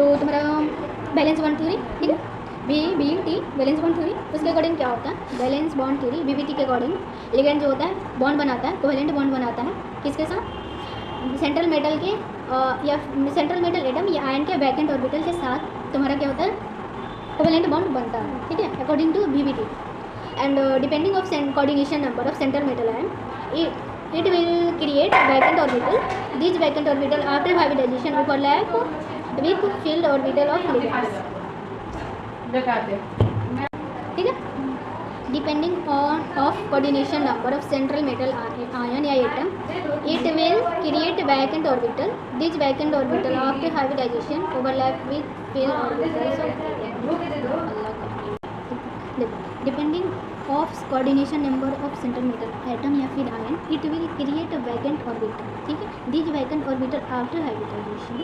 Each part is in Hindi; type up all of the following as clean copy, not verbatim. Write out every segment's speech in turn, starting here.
तो तुम्हारा बैलेंस बॉन्ड थ्योरी, ठीक है, BBT बैलेंस बॉन्ड थ्योरी, उसके अकॉर्डिंग क्या होता है, बैलेंस बॉन्ड थ्योरी BBT के अकॉर्डिंग लिगेंड जो होता है बॉन्ड बनाता है, कोवेलेंट बॉन्ड बनाता है किसके साथ, सेंट्रल मेटल के या सेंट्रल मेटल एटम या आयन के वैकेंट ऑर्बिटल के साथ तुम्हारा क्या होता है, कोवेलेंट बॉन्ड बनता है, ठीक है, according to BBT। And depending of coordination number of central metal ion it will create vacant orbital. These vacant orbital after hybridization overlap with filled orbital of ligands, ठीक है। Depending on of coordination number of central metal ion या atom, it will create vacant orbital. These vacant orbital after hybridization overlap with filled orbitals of depending of coordination number of central metal atom या फिर ion, it will create a vacant orbital, ठीक है। This vacant orbital after hybridisation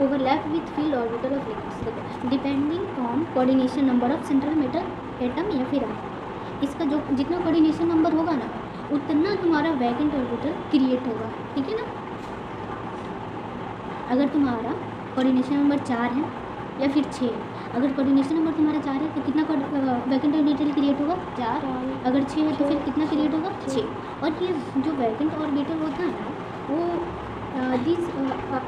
overlap with filled orbital of ligands, depending on coordination number of central metal atom या फिर आयन। इसका जो जितना कोऑर्डिनेशन नंबर होगा ना उतना तुम्हारा वैकेंट ऑर्बिटल क्रिएट होगा, ठीक है ना। अगर तुम्हारा कोऑर्डिनेशन नंबर 4 है या फिर 6, अगर कोऑर्डिनेशन नंबर तुम्हारा 4 है तो कितना वैकेंट ऑर्बिटल क्रिएट होगा, 4। अगर 6 है तो फिर कितना क्रिएट होगा, 6। और ये जो वैकेंट ऑर्बिटल होता है ना वो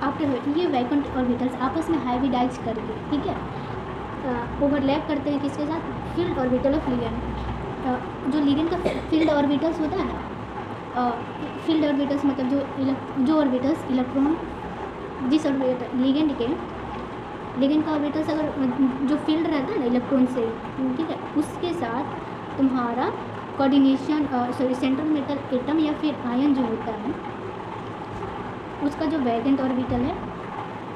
आफ्टर ये वैकेंट ऑर्बिटल्स आपस में हाइब्रिडाइज करके, ठीक है, ओवरलैप करते हैं किसके साथ, फील्ड ऑर्बिटल ऑफ लिगेंड। जो लिगेंड का फील्ड ऑर्बिटल्स होता है ना, फील्ड ऑर्बिटल्स मतलब जो ऑर्बिटल्स इलेक्ट्रॉन जिस ऑर्बिटल लिगेंड का ऑर्बिटल्स अगर जो फील्ड रहता है ना इलेक्ट्रॉन से, ठीक है, उसके साथ तुम्हारा कोऑर्डिनेशन सेंट्रल मेटल एटम या फिर आयन जो होता है उसका जो वैकेंट ऑर्बिटल है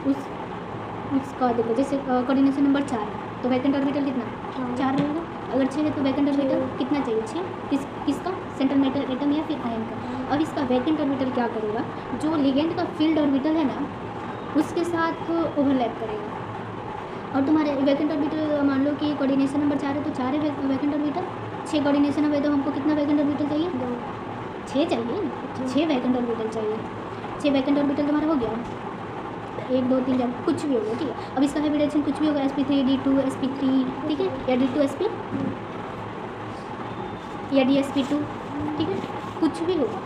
उसका देखो, जैसे कोऑर्डिनेशन नंबर 4 है तो वैकेंट ऑर्बिटल कितना 4 रहेगा। अगर 6 है तो वैकेंट ऑर्बिटल कितना चाहिए, 6 किसका, सेंट्रल मेटल एटम या फिर आयन का। अब इसका वैकेंट ऑर्बिटल क्या करेगा, जो लिगेंड का फील्ड ऑर्बिटल है ना उसके साथ ओवरलैप करेगा। और तुम्हारे वैकेंट ऑर्बिटल मान लो कि कोऑर्डिनेशन नंबर 4 है तो 4 है वैकेंट ऑर्बिटल, 6 कोऑर्डिनेशन है तो हमको कितना वैकेंट ऑर्बिटल चाहिए, 6 चाहिए ना, 6 वैकेंट ऑर्बिटल चाहिए। 6 वैकेंट ऑर्बिटल तुम्हारा हो गया, 1 2 3 4 कुछ भी होगा, ठीक है। अब इसका हाइब्रिडाइजेशन कुछ भी होगा, sp3 d2 sp3, ठीक है, या d2 sp या dsp2, ठीक है, कुछ भी होगा।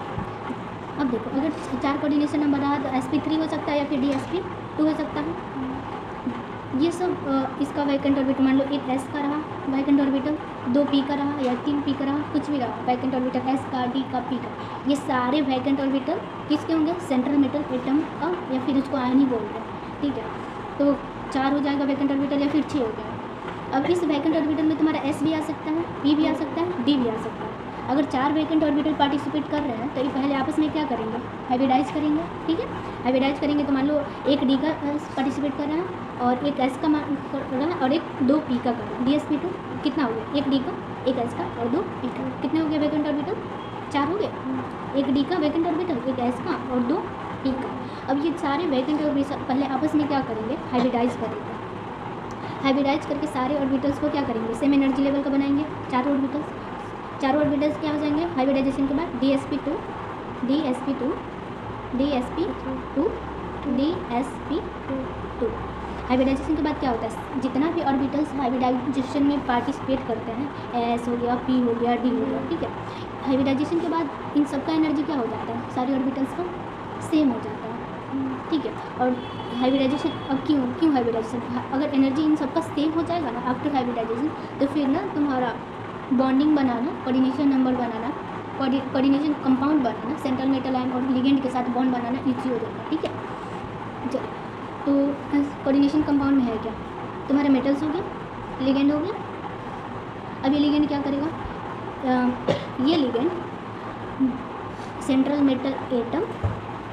अब देखो अगर 4 कोऑर्डिनेशन नंबर रहा तो sp3 हो सकता है या फिर dsp2 हो सकता है। ये सब इसका वैकेंट ऑर्बिटल मान लो एक s का रहा वैकेंट ऑर्बिटल, 2 p का रहा या 3 p का रहा, कुछ भी रहा वैकेंट ऑर्बिटल s का, d का, p का, ये सारे वैकेंट ऑर्बिटल किसके होंगे, सेंट्रल मेटल एटम का या फिर उसको आयन ही बोलते हैं, ठीक है। तो 4 हो जाएगा वैकेंट ऑर्बिटल या फिर 6 हो गया। अब इस वैकेंट ऑर्बिटल में तुम्हारा s भी आ सकता है, p भी आ सकता है, d भी आ सकता है। अगर 4 वैकेंट ऑर्बिटल पार्टिसिपेट कर रहे हैं तो ये पहले आपस में क्या करेंगे, हाइब्रिडाइज करेंगे, ठीक है। हाइब्रिडाइज करेंगे तो मान लो एक d का पार्टिसिपेट कर रहा है और एक s का कर रहा है और एक 2 p का कर रहा है, dsp2 कितना हो गया, एक d का, एक s का और 2 p का, कितने हो गए वैकेंट ऑर्बिटल, 4 हो गए। एक d का वैकेंट ऑर्बिटल, एक s का और 2 p का। अब ये सारे वैकेंट ऑर्बिटल पहले आपस में क्या करेंगे, हाइब्रिडाइज करेंगे। हाइब्रिडाइज करके सारे ऑर्बिटल्स को क्या करेंगे, सेम एनर्जी लेवल का बनाएंगे। चारों ऑर्बिटल्स क्या हो जाएंगे हाइब्रिडाइजेशन के बाद, dsp2 dsp2 dsp2 dsp2। Hybridisation के बाद क्या होता है, जितना भी ऑर्बिटल्स हाइब्रिडाइजेशन में पार्टिसिपेट करते हैं, s हो गया, p हो गया, d हो गया, ठीक है। हाइब्रिडाइजेशन के बाद इन सबका एनर्जी क्या हो जाता है, सारे ऑर्बिटल्स का सेम हो जाता है, ठीक है। और हाइब्रिडाइजेशन अब क्यों हाइब्रिडाइजेशन, अगर एनर्जी इन सबका सेम हो जाएगा ना आफ्टर हाइब्रिडाइजेशन तो फिर ना तुम्हारा बॉन्डिंग बनाना, कोऑर्डिनेशन नंबर बनाना, कोऑर्डिनेशन कंपाउंड बनाना, सेंट्रल मेटल आयन और लिगेंड के साथ बॉन्ड बनाना इजी हो जाएगा, ठीक है। तो कोऑर्डिनेशन कंपाउंड में है क्या, तुम्हारे मेटल्स हो गए, लिगेंड हो गया। अब ये लिगेंड क्या करेगा, ये लिगेंड सेंट्रल मेटल एटम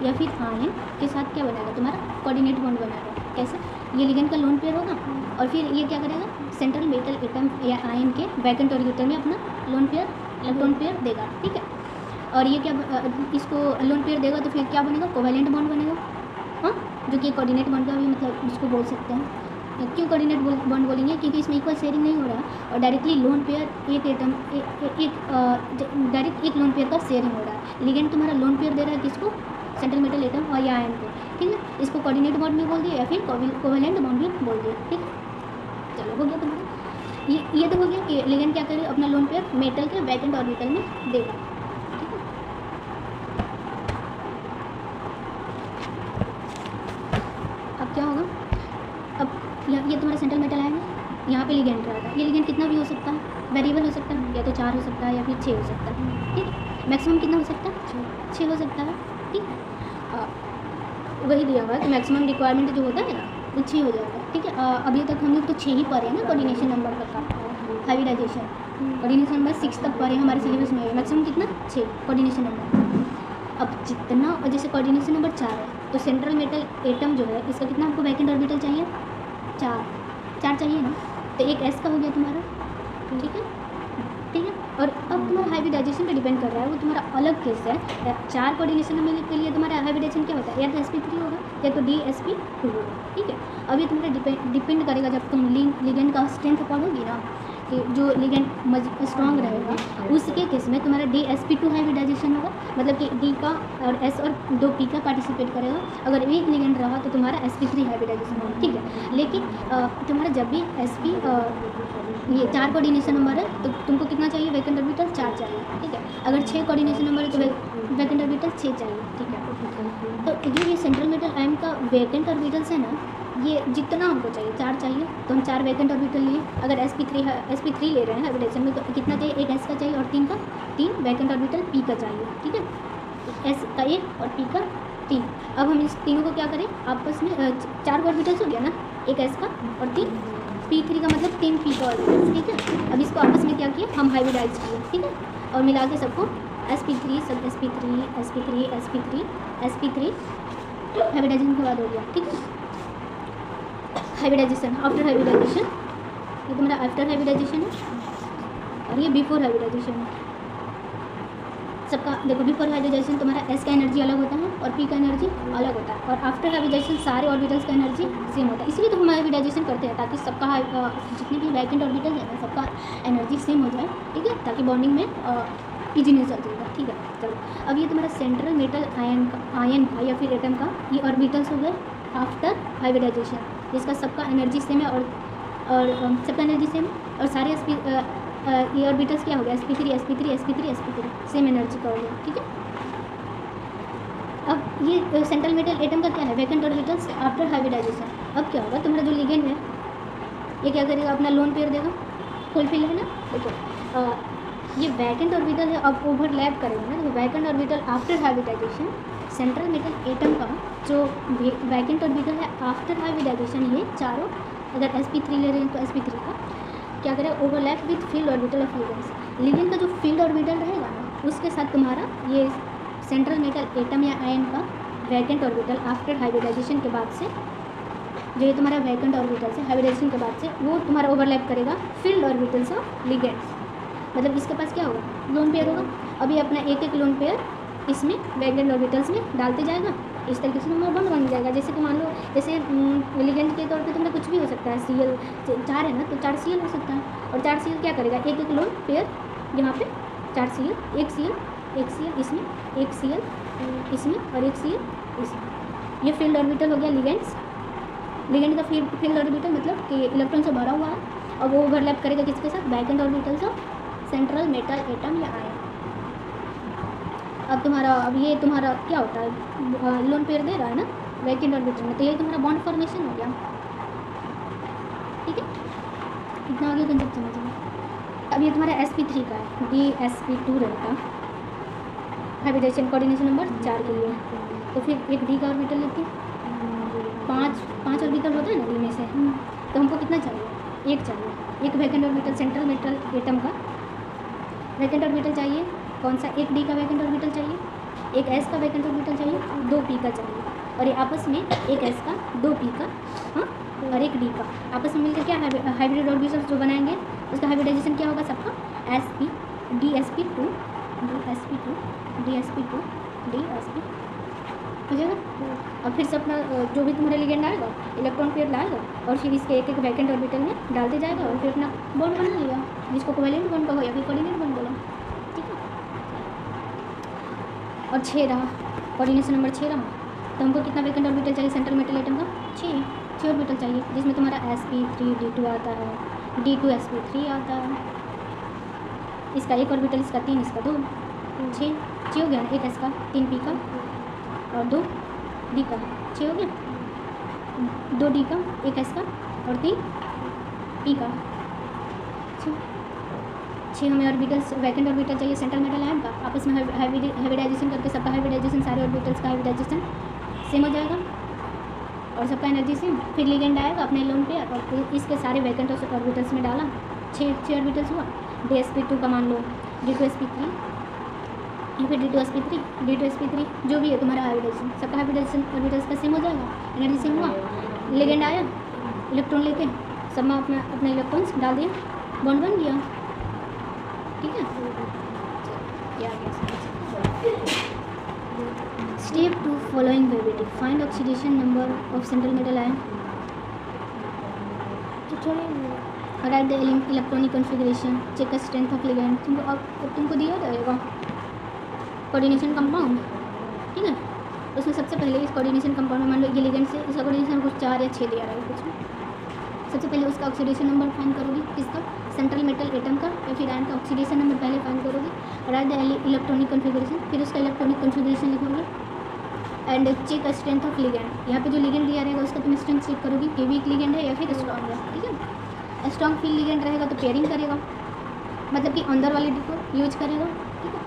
या फिर आयन के साथ क्या बनाएगा, तुम्हारा कोऑर्डिनेट बॉन्ड बनाएगा। कैसे, ये लिगेंड का लोन पेयर होगा और फिर ये क्या करेगा, सेंट्रल मेटल एटम या आयन के वैकेंट ऑर्बिटल में अपना लोन पेयर इलेक्ट्रॉन पेयर देगा, ठीक है। और ये क्या इसको लोन पेयर देगा तो फिर क्या बनेगा, कोवेलेंट बॉन्ड बनेगा, हाँ, जो कि कोऑर्डिनेट बॉन्ड का भी मतलब इसको बोल सकते हैं। क्यों कोऑर्डिनेट बॉन्ड बोलेंगे, क्योंकि इसमें इक्वल शेयरिंग नहीं हो रहा और डायरेक्टली लोन पेयर एक एटम डायरेक्ट एक लोन पेयर का शेयरिंग हो रहा है। लिगेंड तुम्हारा लोन पेयर दे रहा है किसको, सेंट्रल मेटल एटम और या आयन को, ठीक है, इसको कोऑर्डिनेट बॉन्ड भी बोल दिया या फिर कोवेलेंट बॉन्ड भी बोल दिया। ठीक है, चलो हो गया तुम्हारा। ये तो हो गया कि लिगेंड क्या करेगा, अपना लोन पेयर मेटल के वैकेंट ऑर्बिटल में देगा। ठीक है, अब क्या होगा, अब ये तुम्हारा सेंट्रल मेटल आएगा, यहाँ पे लिगेंड रहेगा। ये लिगेंड कितना भी हो सकता है, वेरिएबल हो सकता है, या तो 4 हो सकता है या फिर 6 हो सकता है। ठीक है, मैक्सिमम कितना हो सकता है, 6 हो सकता है। ठीक है, वही दिया हुआ है कि मैक्सिमम रिक्वायरमेंट जो होता है ना वो 6 हो जाएगा। ठीक है, अभी तक हम लोग तो 6 ही पढ़े हैं ना कोऑर्डिनेशन नंबर तक का, हाइब्रिडाइजेशन कोऑर्डिनेशन नंबर 6 तक पढ़े हमारे सिलेबस में है। मैक्सिमम कितना, 6 कोऑर्डिनेशन नंबर। अब जितना, जैसे कोऑर्डिनेशन नंबर 4 है तो सेंट्रल मेटल एटम जो है इसका कितना हमको वैकेंट ऑर्बिटल चाहिए, 4 चाहिए ना, तो एक एस का हो गया तुम्हारा। ठीक है, ठीक है, और अब तुम्हारा हाइब्रिडाइजेशन पे डिपेंड कर रहा है, वो तुम्हारा अलग केस है। 4 कोऑर्डिनेशन नंबर के लिए तुम्हारा हाइब्रिडाइजेशन क्या होता है, या तो sp3 होगा या तो dsp2 होगा। ठीक है, अब ये तुम्हारा डिपेंड करेगा जब तुम लिगेंड का स्ट्रेंथ पढ़ोगी ना, कि जो लिगेंड स्ट्रॉन्ग रहेगा उसके केस में तुम्हारा dsp2 हाइब्रिडाइजेशन होगा, मतलब कि डी का और एस और 2 पी का पार्टिसिपेट करेगा। अगर एक लिगेंड रहा तो तुम्हारा sp3 हाइब्रिडाइजेशन होगा। ठीक है, लेकिन तुम्हारा जब भी sp ये 4 कोऑर्डिनेशन नंबर है तो तुमको कितना चाहिए, वैकेंट ऑर्बिटल 4 चाहिए। ठीक है, अगर 6 कोऑर्डिनेशन नंबर है तो वैकेंट ऑर्बिटल 6 चाहिए। ठीक है, तो जो ये सेंट्रल मेटल आयन का वैकेंट ऑर्बिटल्स है ना, ये जितना हमको चाहिए 4 चाहिए तो हम 4 वैकेंट ऑर्बिटल लिए। अगर sp3 ले रहे हैं हाइब्रिडाइजेशन में तो कितना चाहिए, एक s का चाहिए और 3 वैकेंट ऑर्बिटल p का चाहिए। ठीक है, s का 1 और p का 3। अब हम इस तीनों को क्या करें, आपस में 4 ऑर्बिटल्स हो गया ना, एक s का और 3 p3 का, मतलब 3 p का ऑर्बिटल्स। ठीक है, अब इसको आपस में क्या किया, हम हाइब्रिडाइज किए। ठीक है, और मिला के सबको sp3 सब sp3 हाइब्रिडाइजेशन के बाद हो गया। ठीक है, हाइब्रिडाइजेशन आफ्टर हाइब्रिडाइजेशन, ये तुम्हारा आफ्टर हाइब्रिडाइजेशन है और ये बिफोर हाइब्रिडाइजेशन है। सबका देखो, बिफोर हाइब्रिडाइजेशन तुम्हारा s का एनर्जी अलग होता है और p का एनर्जी अलग होता है, और आफ्टर हाइब्रिडाइजेशन सारे ऑर्बिटल्स का एनर्जी सेम होता है। इसलिए तो हम हाइब्रिडाइजेशन करते हैं ताकि सबका जितने भी वैकेंट ऑर्बिटल है ना सबका एनर्जी सेम हो जाए। ठीक है, ताकि बॉन्डिंग में इजीनेस आ जाएगा। ठीक है, चलो अब ये तुम्हारा सेंट्रल मेटल आयन का या फिर एटम का ये ऑर्बिटल्स हो गए आफ्टर हाइब्रिडाइजेशन, जिसका सबका एनर्जी सेम है और सबका एनर्जी सेम है, और सारे ये ऑर्बिटल्स क्या हो गया, sp3 सेम एनर्जी का हो गया। ठीक है, अब ये सेंट्रल मेटल एटम का क्या है, वैकेंट ऑर्बिटल्स आफ्टर हाइब्रिडाइजेशन। अब क्या होगा, तुम्हारा जो लिगेंड है ये क्या करेगा, अपना लोन पेयर देगा, फुलफिल है ना। देखो ये वैकेंट ऑर्बिटल है, अब ओवरलैप करेगा ना, तो vacant orbital after hybridisation central metal atom का जो वैकेंट ऑर्बिटल है आफ्टर हाइब्रिडाइजेशन, ये चारों अगर sp3 ले रहे हैं तो sp3 का क्या करेगा, overlap with filled orbital of ligands. Ligand का जो फील्ड ऑर्बिटल रहेगा ना उसके साथ तुम्हारा ये सेंट्रल मेटल एटम या आयन का वैकेंट ऑर्बिटल आफ्टर हाइब्रिडाइजेशन के बाद से, जो ये तुम्हारा वैकेंट ऑर्बिटल से हाइब्रिडाइजेशन के बाद से वो तुम्हारा ओवरलैप करेगा फील्ड ऑर्बिटल्स ऑफ लिगेंड्स। मतलब इसके पास क्या होगा, लोन पेयर होगा। अभी अपना एक लोन पेयर इसमें वैकेंट ऑर्बिटल्स में डालते जाएगा, इस तरीके से तुम्हारा बॉन्ड बन जाएगा। जैसे कि मान लो जैसे लिगेंड के तौर पे तुम्हारा कुछ भी हो सकता है, Cl 4 है ना तो 4 Cl हो सकता है, और 4 Cl क्या करेगा, एक लोन पेयर यहाँ पे 4 Cl, एक Cl इसमें, एक Cl इसमें और एक Cl इसमें। ये फील्ड ऑर्बिटल हो गया लिगेंड का फील्ड ऑर्बिटल, मतलब कि इलेक्ट्रॉन से भरा हुआ है और वो ओवरलैप करेगा किसके साथ, vacant orbitals of central metal atom या आयन। अब ये तुम्हारा क्या होता है, लोन पेयर दे रहा है ना वैकेंट ऑर्बिटल में, तो ये तुम्हारा बॉन्ड फॉर्मेशन हो गया। ठीक है, इतना आगे कंसेप्ट समझिए। अब ये तुम्हारा sp3 का है, dsp2 रहेगा हाइब्रिडाइजेशन कोऑर्डिनेशन नंबर 4 के लिए। तो फिर एक d का ऑर्बिटल लेते हैं, 5 ऑर्बिटल होता है ना डी में से, तो हमको कितना चाहिए, एक चाहिए, एक vacant orbital central metal atom का वैकेंट ऑर्बिटल चाहिए। कौन सा, एक डी का वैकेंट ऑर्बिटल चाहिए, एक एस का वैकेंट ऑर्बिटल चाहिए, 2 पी का चाहिए, और ये आपस में एक एस का 2 पी का, हाँ, और एक डी का आपस में मिलकर क्या हाइब्रिड ऑर्बिटल्स जो बनाएंगे उसका हाइब्रिडाइजेशन क्या होगा सबका, dsp2 dsp हो जाएगा। और फिर से अपना जो भी तुम्हारा लिगेंड आएगा इलेक्ट्रॉन पेयर लाएगा और फिर इसके एक वैकेंट ऑर्बिटल में डालते जाएगा और फिर अपना बॉन्ड बना लिया, जिसको कोवेलेंट बॉन्ड कहो या फिर कोऑर्डिनेट बॉन्ड बोलो। ठीक है, और 6 रहा कोऑर्डिनेशन नंबर 6 रहा, तो हमको कितना वैकेंट ऑर्बिटल चाहिए सेंट्रल मेटल एटम का? 6 ऑर्बिटल चाहिए, जिसमें तुम्हारा sp3d2 आता है, d2sp3 आता है, इसका 1 ऑर्बिटल, इसका 3, इसका 2, 6 हो गया ना। 1 s का, 3 p का और 2 d का, 6 हो गया। 2 d का, 1 s का और 3 p का, 6 हमें ऑर्बिटल्स वैकेंट ऑर्बिटल चाहिए सेंट्रल मेटल आयन का। आपस में हाइब्रिडाइजेशन करके सबका हाइब्रिडाइजेशन, सारे ऑर्बिटल्स का हाइब्रिडाइजेशन सेम हो जाएगा और सबका एनर्जी सेम। फिर लिगेंड आएगा अपने लोन पे और इसके सारे वैकेंट ऑर्बिटल्स में डाला, 6 ऑर्बिटल्स हुआ। dsp2 का मान लो d2sp3 या फिर d2sp3 जो भी है तुम्हारा हाइब्रिडाइजेशन, सबका हाइब्रिडाइजेशन ऑर्बिटल्स का सेम हो जाएगा, एनर्जी सेम हुआ। लिगेंड आया इलेक्ट्रॉन लेके, सब में अपना अपने इलेक्ट्रॉन्स डाल दिया, बॉन्ड बन गया, ठीक है। Step 2 following variable, find oxidation number of central metal ion, write the electronic configuration, check the strength of ligand. तुमको दिया जाएगा कोऑर्डिनेशन कंपाउंड, ठीक है। उसमें सबसे पहले इस कोऑर्डिनेशन कंपाउंड में मान लो ये लिगेंड से इसका कोऑर्डिनेशन कुछ 4 या 6 दिया रहा है कुछ में। सबसे पहले उसका ऑक्सीडेशन नंबर फाइंड करोगी, किसका? सेंट्रल मेटल एटम का या फिर आयन का ऑक्सीडेशन नंबर पहले फाइंड करोगी, राइट द इलेक्ट्रॉनिक कॉन्फ़िगरेशन, फिर उसका इलेक्ट्रॉनिक कॉन्फ़िगरेशन लिखोगे and check the strength of ligand. यहाँ पे जो लिगेंड दिया रहेगा उसका तुम स्ट्रेंथ चेक करोगी कि वीक लिगेंड है या फिर स्ट्रॉन्ग है, ठीक है। स्ट्रॉन्ग फील्ड लिगेंड रहेगा तो पेयरिंग करेगा, मतलब कि अंदर वाले डी को यूज करेगा, ठीक है।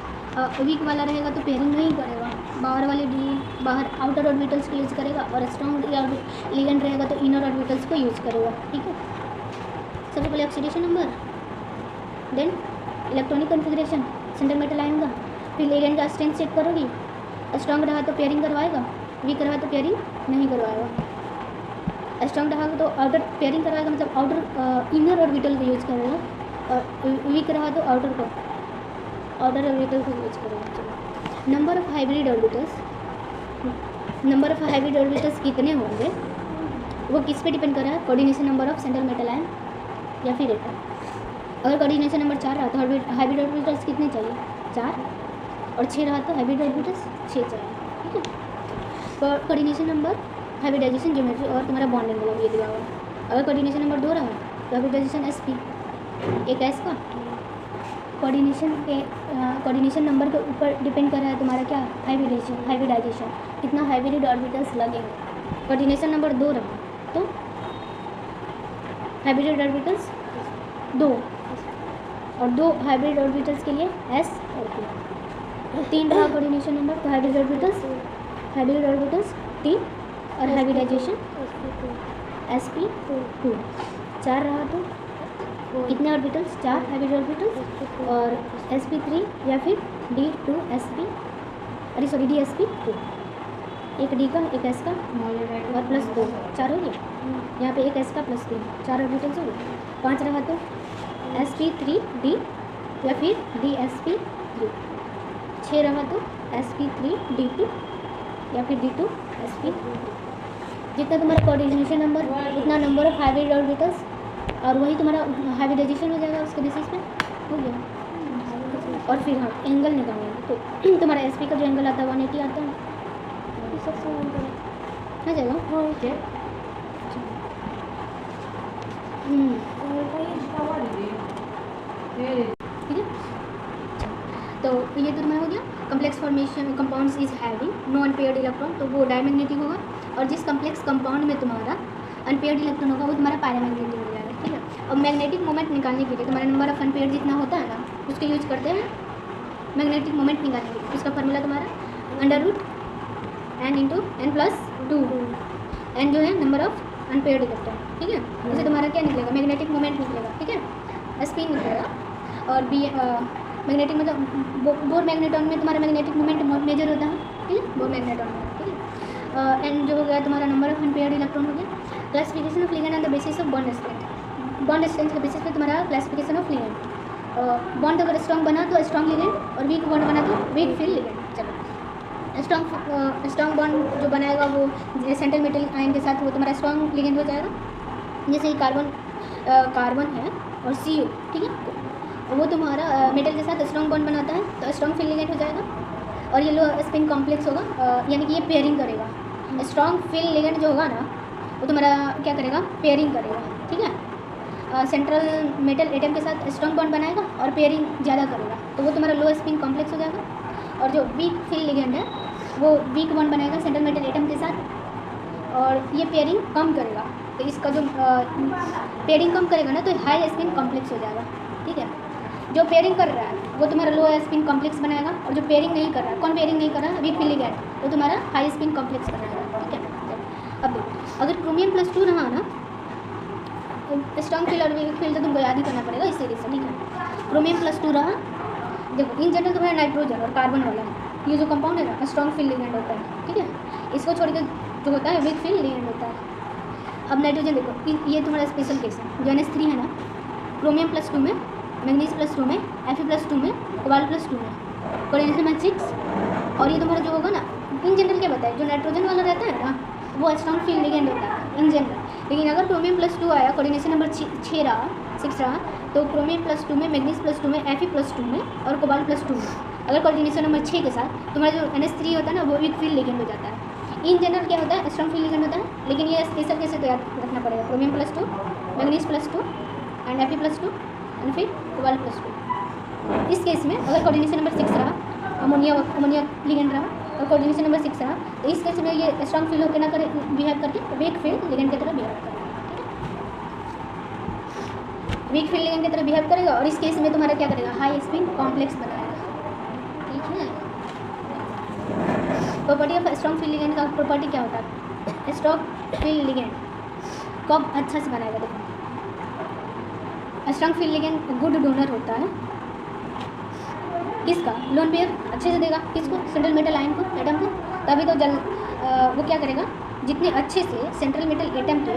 वीक वाला रहेगा तो पेयरिंग नहीं करेगा, बाहर वाले डी, बाहर आउटर ऑर्बिटल्स को यूज़ करेगा, और स्ट्रॉन्ग लिगेंड रहेगा तो इनर ऑर्बिटल्स को यूज़ करेगा, ठीक है। सबसे पहले oxidation number, then electronic configuration central metal ion का, फिर लिगेंड का स्ट्रेंथ चेक करोगी, स्ट्रॉन्ग रहा तो पेयरिंग करवाएगा, वीक रहा तो पेयरिंग नहीं करवाएगा। स्ट्रॉन्ग रहा तो आउटर पेयरिंग करवाएगा, मतलब आउटर इनर ऑर्बिटल को यूज़ करेगा, और वीक रहा तो आउटर ऑर्बिटल को यूज़ करेगा। चलो, नंबर ऑफ हाइब्रिड ऑर्बिटल्स कितने होंगे वो किस पे डिपेंड कर रहा है? Coordination number of central metal ion या फिर एटम। अगर कोऑर्डिनेशन नंबर 4 रहा तो हाइब्रिड ऑर्बिटल्स कितने चाहिए? 4, और 6 रहा तो हाइब्रिड ऑर्बिटल्स 6 चाहिए, ठीक है। कोऑर्डिनेशन नंबर, हाइब्रिडाइजेशन ज्योमेट्री और तुम्हारा बॉन्डिंग वाला ये दिया हुआ। अगर कोऑर्डिनेशन नंबर 2 रहा तो हाइब्रिडाइजेशन sp, एक s का। कोऑर्डिनेशन नंबर के ऊपर डिपेंड कर रहा है तुम्हारा क्या? हाइब्रिडाइजेशन, कितना हाइब्रिड ऑर्बिटल्स लगेंगे। कोऑर्डिनेशन नंबर 2 रहा तो हाइब्रिड ऑर्बिटल्स 2, और 2 हाइब्रिड ऑर्बिटल्स के लिए s और p। 3 रहा कोऑर्डिनेशन नंबर तो हाइब्रिड ऑर्बिटल्स 3 और हाइब्रिडाइजेशन sp2। 4 रहा तो कितने ऑर्बिटल्स? 4 हाइब्रिड ऑर्बिटल्स और sp3 या फिर d2sp, अरे सॉरी dsp2, एक d का, एक s का और प्लस 2, 4 हो गया। यहाँ पे एक s का प्लस 3, 4 ऑर्बिटल्स हो गए। 5 रहा तो sp3d या फिर dsp3। 6 रहा तो sp3d2 या फिर d2sp। जितना तुम्हारा कोऑर्डिनेशन नंबर उतना नंबर ऑफ हाइब्रिड ऑर्बिटल्स, और वही तुम्हारा हाइब्रिडाइजेशन हो जाएगा उसके बेसिस पे, हो गया। और फिर हाँ एंगल निकालेंगे तो तुम्हारा sp का जो एंगल आता है 180 आता है, आ जाएगा। ठीक है, तो ये तो तुम्हारा हो गया। Complex formation compounds is having no unpaired electron, तो वो डायमैग्नेटिक होगा। और जिस कम्प्लेक्स कंपाउंड में तुम्हारा अनपेयर्ड इलेक्ट्रॉन होगा वो तुम्हारा पैरामैग्नेटिक हो जाएगा, ठीक है। और मैग्नेटिक मोमेंट निकालने के लिए तुम्हारा नंबर ऑफ अनपेयर्ड जितना होता है ना उसके यूज करते हैं मैग्नेटिक मोमेंट निकालने के लिए। उसका फार्मूला तुम्हारा √n × n+2, n जो है नंबर ऑफ अनपेयर्ड इलेक्ट्रॉन, ठीक है। उससे तुम्हारा क्या निकलेगा? मैग्नेटिक मोमेंट निकलेगा, ठीक है, sp निकलेगा। और बी मैग्नेटिक मतलब बोर मैग्नेटॉन में तुम्हारा मैग्नेटिक मोमेंट मेजर होता है, ठीक है, बोर मैग्नेटॉन में, ठीक है। एन जो हो गया तुम्हारा नंबर ऑफ अनपेयर्ड इलेक्ट्रॉन हो गया। Classification of ligand on the basis of bond strength, bond strength के बेसिस पे तुम्हारा क्लासिफिकेशन ऑफ लिगेंड। बॉन्ड अगर स्ट्रॉन्ग बना तो स्ट्रॉन्ग लिगेंड, और वीक बॉन्ड बना तो वीक फील्ड लिगेंड। चलो, स्ट्रॉन्ग बॉन्ड जो बनाएगा वो सेंट्रल मेटल आयन के साथ वो तुम्हारा स्ट्रॉन्ग लिगेंड हो जाएगा। जैसे ही कार्बन है और CO, ठीक है, वो तुम्हारा मेटल के साथ स्ट्रॉन्ग बॉन्ड बनाता है तो स्ट्रॉन्ग फील्ड लिगेंड हो जाएगा। और ये लो स्पिन कॉम्प्लेक्स होगा, यानी कि ये पेयरिंग करेगा स्ट्रॉन्ग फील लिगेंड जो होगा ना वो तुम्हारा क्या करेगा, पेयरिंग करेगा, ठीक है। सेंट्रल मेटल एटम के साथ स्ट्रॉन्ग बॉन्ड बनाएगा और पेयरिंग ज़्यादा करेगा, तो वो तुम्हारा लो स्पिन कॉम्प्लेक्स हो जाएगा। और जो वीक फील लिगेंड है वो वीक बॉन्ड बनाएगा सेंट्रल मेटल एटम के साथ और ये पेयरिंग कम करेगा, तो इसका जो पेयरिंग कम करेगा ना तो हाई स्पिन कॉम्प्लेक्स हो जाएगा, ठीक है। जो पेयरिंग कर रहा है वो तुम्हारा लो स्पिन कॉम्प्लेक्स बनाएगा और जो पेयरिंग नहीं कर रहा है, कौन पेयरिंग नहीं कर रहा है, वीक फील लिगेंड, वो तुम्हारा हाई स्पिन कॉम्प्लेक्स बनाएगा, ठीक है। अब देखो अगर क्रोमियम +2 रहा ना, स्ट्रॉन्ग फील और वीक फील तो तुमको याद ही करना पड़ेगा इस सीरीज से, ठीक है। क्रोमियम +2 रहा, देखो इन जनरल तुम्हारा नाइट्रोजन और कार्बन वाला ये जो कंपाउंड है ना स्ट्रॉन्ग फील लिगेंड होता है, ठीक है। इसको छोड़ के जो होता है वीक फील लिगेंड होता है। अब नाइट्रोजन देखो ये तुम्हारा स्पेशल केस है, जो NH3 है ना, क्रोमियम +2 में, मैग्नीज +2 में, Fe+2 में, कोबाल्ट +2 में, कोऑर्डिनेशन में 6। और ये तुम्हारा जो होगा ना इन जनरल क्या बताए, जो नाइट्रोजन वाला रहता है ना वो स्ट्रॉन्ग फील लिगेंड होता है इन जनरल। लेकिन अगर क्रोमियम +2 आया, कोऑर्डिनेशन नंबर 6 रहा, 6 रहा, तो क्रोमियम +2 में, मैग्नीज +2 में, Fe+2 में और कोबाल्ट +2 में अगर कोऑर्डिनेशन नंबर 6 के साथ तुम्हारा जो NH3 होता है ना वो वीक फील लिगेंड हो जाता है। इन जनरल क्या होता है, स्ट्रॉन्ग फील लिगेंड होता है, लेकिन ये स्पेशल कैसे तो याद रखना पड़ेगा, chromium +2, manganese +2 and Fe+2 and फिर कोबाल्ट +2। इस केस में अगर कोऑर्डिनेशन नंबर 6 रहा, अमोनिया लिगेंड रहा और कोऑर्डिनेशन नंबर 6 रहा, तो इस केस में ये स्ट्रॉन्ग फील होकर ना करे, बिहेव करके वीक फील लिगेंड की तरह बिहेव करेगा, वीक फील लिगेंड की तरह बिहेव करेगा। और इस केस में तुम्हारा क्या करेगा, हाई स्पिन कॉम्प्लेक्स बनाएगा, ठीक है। Property of strong feel ligand का प्रॉपर्टी क्या होता है, स्ट्रॉन्ग फील लिगेंड कब अच्छा से बनाएगा, देखो strong feel ligand good donor होता है किसका, लोन पेयर अच्छे से देगा, किसको, सेंट्रल मेटल आयन को, एटम को, तभी तो वो क्या करेगा, जितने अच्छे से सेंट्रल मेटल एटम के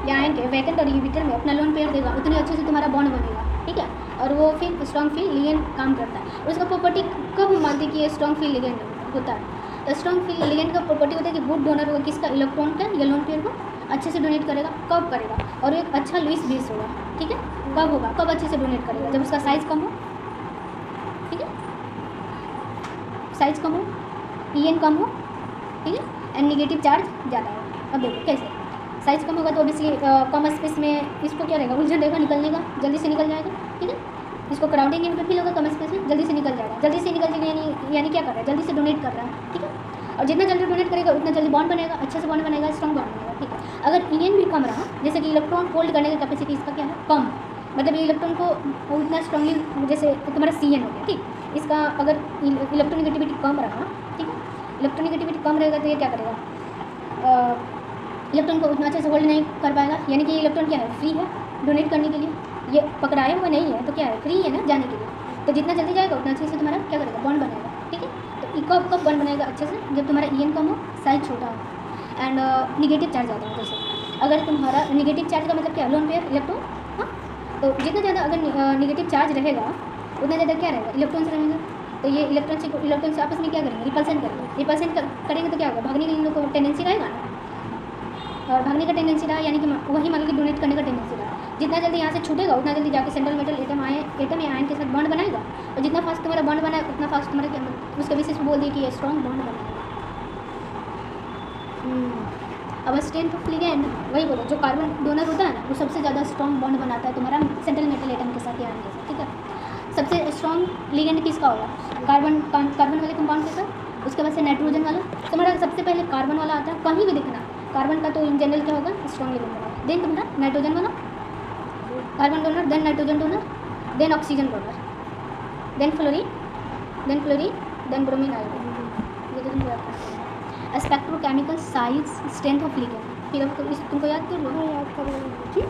या आयन के वैकेंट और इनहिबिटर में अपना लोन पेयर देगा उतने अच्छे से तुम्हारा बॉन्ड बनेगा, ठीक है। और वो फिर स्ट्रॉन्ग फील लिगेंड काम करता है। और उसका प्रॉपर्टी कब मानते कि ये स्ट्रॉन्ग फील लिगेंड होता है, तो स्ट्रॉन्ग फील लिगेंड का प्रॉपर्टी होता है कि गुड डोनर होगा किसका, इलेक्ट्रॉन का या लोन पेयर को अच्छे से डोनेट करेगा, कब करेगा, और एक अच्छा लुईस बेस होगा, ठीक है। कब होगा, कब अच्छे से डोनेट करेगा, जब उसका साइज़ कम हो, ठीक है, साइज़ कम हो, EN कम हो, ठीक है, एंड निगेटिव चार्ज ज़्यादा हो। अब देखो कैसे, साइज़ कम होगा तो ऑब्वियसली कम स्पेस में इसको क्या रहेगा, उलझन रहेगा, निकलने का जल्दी से निकल जाएगा, ठीक है। इसको क्राउडिंग यहाँ पे फील होगा, कम स्पेस में जल्दी से निकल जाएगा, जल्दी से निकल जाएगा यानी क्या कर रहा है, जल्दी से डोनेट कर रहा है, ठीक है। और जितना जल्दी डोनेट करेगा उतना जल्दी बॉन्ड बनेगा, अच्छे से बॉन्ड बनेगा, स्ट्रॉन्ग बॉन्ड बनेगा, ठीक है। अगर EN भी कम रहा, जैसे कि इलेक्ट्रॉन होल्ड करने की कैपेसिटी इसका क्या है, कम, मतलब इलेक्ट्रॉन को उतना स्ट्रांगली, जैसे तुम्हारा CN हो गया, ठीक, इसका अगर इलेक्ट्रोनेगेटिविटी कम रहा, ठीक है, इलेक्ट्रोनेगेटिविटी कम रहेगा तो ये क्या करेगा, इलेक्ट्रॉन को उतना अच्छे से होल्ड नहीं कर पाएगा, यानी कि इलेक्ट्रॉन क्या है, फ्री है डोनेट करने के लिए, ये पकड़ाया हुआ नहीं है तो क्या है, फ्री है ना जाने के लिए, तो जितना जल्दी जाएगा उतना अच्छे से तुम्हारा क्या करेगा, बॉन्ड बनेगा, ठीक है। तो कब बॉन्ड बनेगा अच्छे से, जब तुम्हारा EN कम हो, साइज छोटा हो एंड निगेटिव चार्ज ज़्यादा हो। जैसे अगर तुम्हारा निगेटिव चार्ज का मतलब क्या, लोन पेयर इलेक्ट्रॉन, हाँ, तो जितना ज़्यादा अगर निगेटिव चार्ज रहेगा उतना ज़्यादा क्या रहेगा, इलेक्ट्रॉन्स रहेंगे, तो ये इलेक्ट्रॉन से आपस में क्या करेंगे, रिपल्सन करेंगे, रिपल्सन करेंगे तो क्या होगा, भागने के इन लोगों को टेंडेंसी रहेगा ना, और भागने का टेंडेंसी रहा यानी कि वही मान लो कि डोनेट करने का टेंडेंसी रहा, जितना जल्दी यहाँ से छूटेगा उतना जल्दी जाके सेंट्रल मेटल एटम या आयन के साथ बॉन्ड बनाएगा, और जितना फास्ट तुम्हारा बॉन्ड बनाए उतना फास्ट तुम्हारा क्या, उसके बेसिस पे बोल दिए कि ये स्ट्रॉन्ग बॉन्ड बनाएगा। अब स्ट्रेंथ ऑफ लिगेंड वही बोलो, जो कार्बन डोनर होता है ना वो सबसे ज़्यादा स्ट्रॉन्ग बॉन्ड बनाता है तुम्हारा सेंट्रल मेटल एटम के साथ या आयन के साथ, ठीक है। सबसे स्ट्रॉन्ग लिगेंड किसका होगा, कार्बन वाले कंपाउंड के साथ, उसके बाद से नाइट्रोजन वाला, तुम्हारा सबसे पहले कार्बन वाला आता है, कहीं भी दिखना कार्बन का तो इन जनरल क्या होगा, स्ट्रॉन्ग लिगेंड होगा, देन तुम्हारा नाइट्रोजन वाला, carbon donor, then nitrogen donor, then oxygen donor, then fluorine, then bromine iodine, ये तो तुमको याद करना है। Spectrochemical size strength of ligand, फिर अब इस तुमको याद कर लो, याद कर लो, ठीक।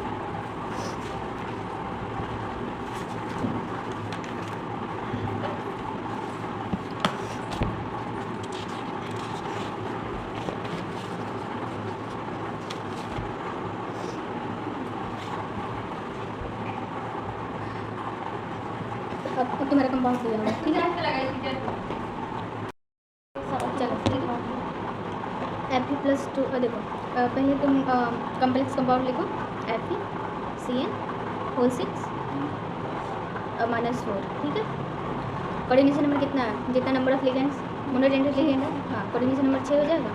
अब तुम्हारा कंपाउंड दिया होगा, ठीक है, चलो ठीक है। Fe+2 देखो, पहले तुम कम्प्लेक्स कंपाउंड लिखो, FeCN6 -4, ठीक है। कोऑर्डिनेशन नंबर कितना है, जितना नंबर ऑफ लिगेंड्स मोनोडेंड्रिक लिगेंड है, हाँ, कोऑर्डिनेशन नंबर 6 हो जाएगा।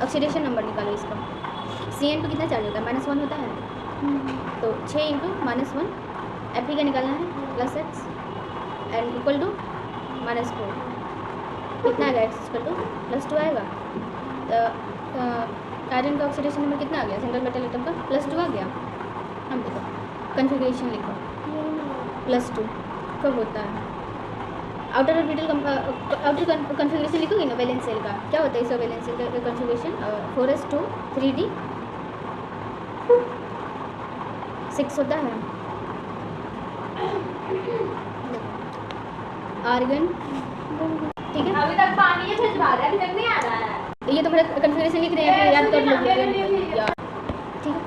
ऑक्सीडेशन नंबर निकालो इसका। CN पे कितना चार्ज होता है? -1 होता है। तो 6 × -1 Fe का निकालना है +x एंड इक्वल टू -4 कितना आएगा? x इक्वल टू +2 आएगा। तो आयरन का ऑक्सीडेशन नंबर कितना आ गया? सिंगल मेटल एटम का +2 आ गया। हम देखो कन्फिग्रेशन लिखो +2 कब होता है? आउटर ऑर्बिटल आउटर कन्फिग्रेशन लिखोगे ना वैलेंस शेल का, क्या होता है इसका वैलेंस शेल का कन्फिग्रेशन? 4s2 3d 6 होता है। आर्गन ठीक है, अभी तक पानी ये भिजवा रहा है, अभी तक नहीं आ रहा है। ये तुम्हारा कन्फिग्रेशन लिख रहे हैं, फिर याद कर लोगे यार। ठीक है,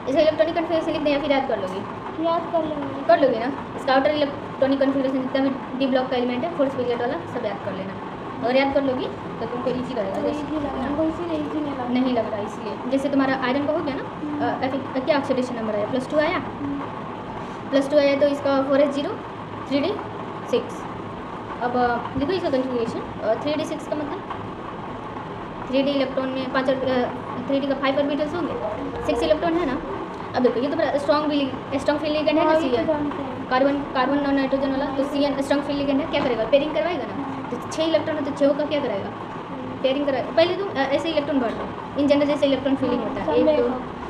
इसका इलेक्ट्रॉनिक कन्फिग्रेशन लिख रहे हैं, फिर याद कर लोगे। याद कर लेंगे। कर लोगे ना। इसका आउटर इलेक्ट्रॉनिक कन्फिग्रेशन जितना भी डी ब्लॉक का एलिमेंट है, फोर्थ पीरियड वाला, सब याद कर लेना। अगर याद कर लोगी तो तुमको ईजी रहेगा। इजी लगा, हमको इसीलिए इजी नहीं लगा। नहीं लग रहा इसलिए। जैसे तुम्हारा आयरन का हो गया ना, क्या ऑक्सीडेशन नंबर आया? +2 आया। +2 आया तो इसका 4s0 3d 6। अब देखो इसका कन्फिग्रेशन 3d6 का मतलब 3d इलेक्ट्रॉन में 3d का 5 ऑर्बिटल्स होंगे, 6 इलेक्ट्रॉन है ना। अब देखो ये तो बड़ा स्ट्रॉन्ग फील्ड लिगेंड है ना CN, कार्बन और नाइट्रोजन वाला। तो CN स्ट्रॉन्ग फील्ड लिगेंड है, क्या करेगा? पेयरिंग करवाएगा ना। तो 6 इलेक्ट्रॉन है तो 6 का क्या कराएगा? पेयरिंग कराएगा। पहले तुम ऐसे इलेक्ट्रॉन भर लो, इन जनरल जैसे इलेक्ट्रॉन फीलिंग होता है, 1 2